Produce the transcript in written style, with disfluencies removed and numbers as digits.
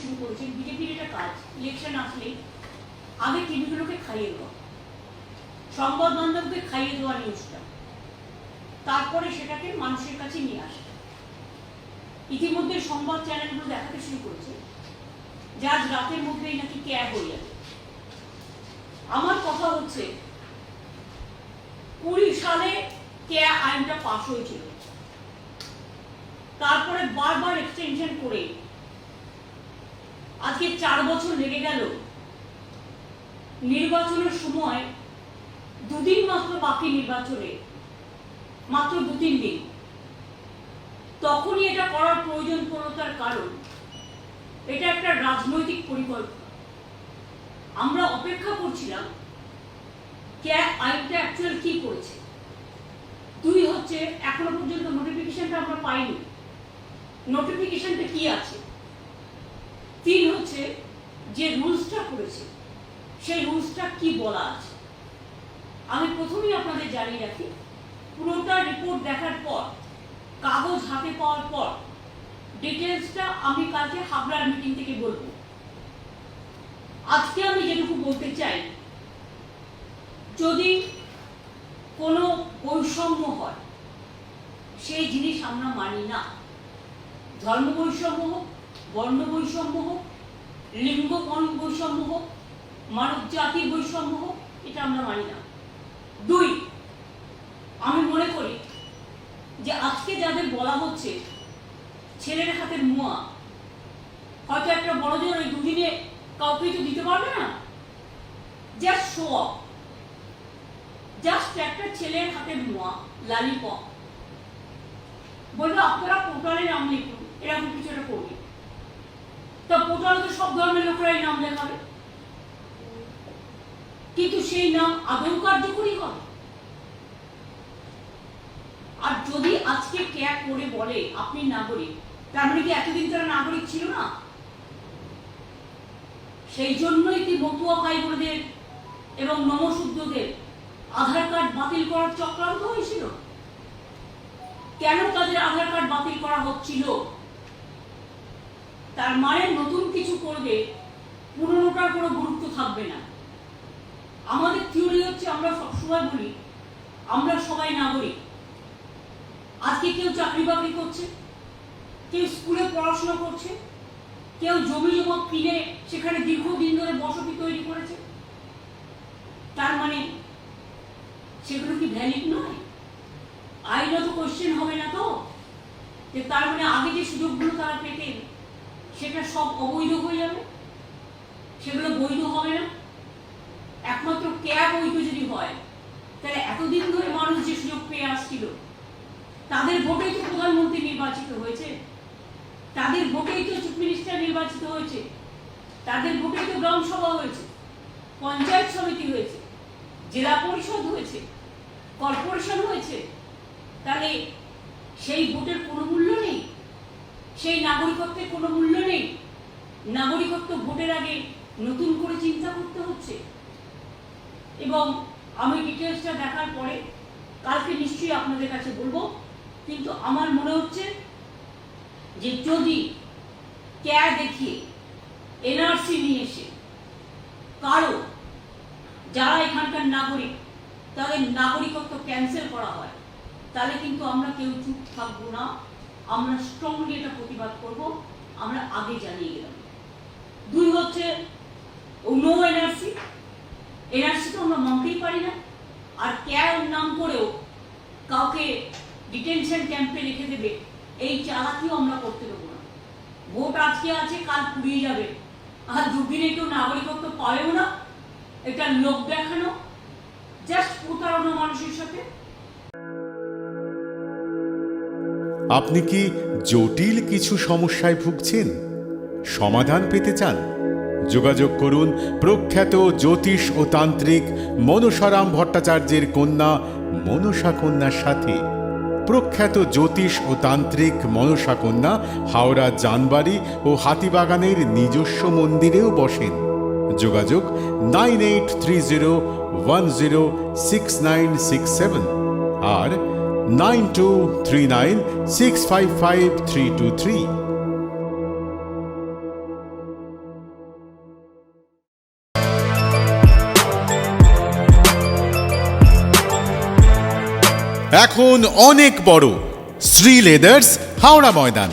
শুরু করেছেন। বিজেপির এটা কাজ, ইলেকশন আসলেই আগে টিভিগুলোকে খাইয়ে দেওয়া, সংবাদ মাধ্যমকে খাইয়ে দেওয়া নিউজটা, তারপরে সেটাকে মানুষের কাছে নিয়ে আসা। ইতিমধ্যে সংবাদ চ্যানেলগুলো দেখাতে শুরু করেছে যে আজ রাতের মধ্যেই নাকি ক্যাব হয়ে যাবে। আমার কথা হচ্ছে 20 সালে ক্যাব আইনটা পাশ হয়েছিল, তারপরে বারবার এক্সটেনশন করে আজকে 4 বছর লেগে গেল। নির্বাচনের সময় 2 দিন মাত্র বাকি, নির্বাচনে মাত্র 2-3 দিন, তখনই এটা করার প্রয়োজন পড়ল। তার কারণ এটা একটা রাজনৈতিক পরিকল্পনা। আমরা অপেক্ষা করছিলাম ক্যাব আইনটা অ্যাকচুয়াল কি করেছে। 2 হচ্ছে এখনো পর্যন্ত নোটিফিকেশনটা আমরা পাইনি, নোটিফিকেশনটা কি আছে। 3 হচ্ছে যে রুলসটা করেছে সেই রুলসটা কি বলা আছে। আমি প্রথমেই আপনাদের জানিয়ে রাখি, পুরোটা রিপোর্ট দেখার পর, কাগজ হাতে পাওয়ার পর ডিটেলসটা আমি কালকে হাবড়ার মিটিং থেকে বলবো। আজকে আমি যেটুকু বলতে চাই, যদি কোনো বৈষম্য হয় সেই জিনিস আমরা মানি না। ধর্ম বৈষম্য হোক, বর্ণ বৈষম্য হোক, লিঙ্গ বৈষম্য হোক, মানব জাতির বৈষম্য হোক, এটা আমরা মানি না। 2, আমি মনে করি যে আজকে যাদের বলা হচ্ছে ছেলের হাতের মুয়া, হয়তো একটা বড় জোর ওই 2 দিনে কাউকে তো দিতে পারবে না, জাস্ট শো অফ, জাস্ট একটা ছেলের হাতের মুয়া, লালিপপ, বলবে আপনারা পোর্টালে নাম লিখুন, এরকম কিছু একটা করবে। তা পোর্টালে তো সব ধর্মের লোকেরাই নাম লেখাবে, কিন্তু সেই নাম আদৌ কার্যকরী হবে। আর যদি আজকে ক্যাব করে বলে আপনি নাগরিক, তার মানে কি এতদিন তারা নাগরিক ছিল না? সেই জন্যই কি মতুয়া ভাই বোনদের এবং নমশূদ্রদের আধার কার্ড বাতিল করার চক্রান্ত হয়েছিল? কেন তাদের আধার কার্ড বাতিল করা হচ্ছিল? তার মানে নতুন কিছু করবে, পুরনোটার কোনো গুরুত্ব থাকবে না। আমাদের থিওরি হচ্ছে, আমরা সবসময় বলি আমরা সবাই নাগরিক। আজকে কেউ চাকরি বাকরি করছে, কেউ স্কুলে পড়াশোনা করছে, কেউ জমি জমা কিনে সেখানে দীর্ঘদিন ধরে বসতি তৈরি করেছে। তার মানে সেগুলো কি ভ্যালিড নয়? আইনত কোশ্চেন হবে না তো যে তার মানে আগে যে সুযোগগুলো তারা পেতেন সেটা সব অবৈধ হয়ে যাবে, সেগুলো বৈধ হবে না। একমাত্র ক্যাব বৈধ যদি হয়, তাহলে এতদিন ধরে মানুষ যে সুযোগ পেয়ে আসছিল, তাদের ভোটেই তো প্রধানমন্ত্রী নির্বাচিত হয়েছে, তাদের ভোটেই তো চিফ মিনিস্টার নির্বাচিত হয়েছে, তাদের ভোটেই তো গ্রাম সভা হয়েছে, পঞ্চায়েত সমিতি হয়েছে, জেলা পরিষদ হয়েছে, কর্পোরেশন হয়েছে। তাহলে সেই ভোটের কোনো মূল্য নেই, সেই নাগরিকত্বের কোনো মূল্য নেই। নাগরিকত্ব ভোটের আগে নতুন করে চিন্তা করতে হচ্ছে। এবং আমি ডিটেলসটা দেখার পরে কালকে নিশ্চয়ই আপনাদের কাছে বলবো। কিন্তু আমার মনে হচ্ছে যে যদি ক্যাব দেখিয়ে এনআরসি নিয়ে এসে কারো যারা এখানকার নাগরিক তাদের নাগরিকত্ব ক্যান্সেল করা হয়, তাহলে কিন্তু আমরা কেউ চুপ থাকবো না, আমরা স্ট্রংলি এটা প্রতিবাদ করব। আমরা আগে জানিয়ে গেলাম। 2 হচ্ছে নো এনআরসি, এনআরসি তো আমরা মানতেই পারি না। আর ক্যাব নাম করেও কাউকে ডিটেনশন ক্যাম্পে রেখে দেবে, এই চালাকিও আমরা করতে দেবো না। ভোট আজকে আছে, কাল ফুরিয়ে যাবে, আর 2 দিনে কেউ নাগরিকত্ব পাবেও না। এটা লোক দেখানো, জাস্ট প্রতারণা মানুষের সাথে। আপনি কি জটিল কিছু সমস্যায় ভুগছেন, সমাধান পেতে চান? যোগাযোগ করুন প্রখ্যাত জ্যোতিষ ও তান্ত্রিক মনসারাম ভট্টাচার্যের কন্যা মনসা কন্যার সাথে। প্রখ্যাত জ্যোতিষ ও তান্ত্রিক মনসা কন্যা হাওড়া জানবাড়ি ও হাতিবাগানের নিজস্ব মন্দিরেও বসেন। যোগাযোগ 9830106967 আর 9239655323। এখন অনেক বড়। শ্রী লেদার্স, হাওড়া ময়দান।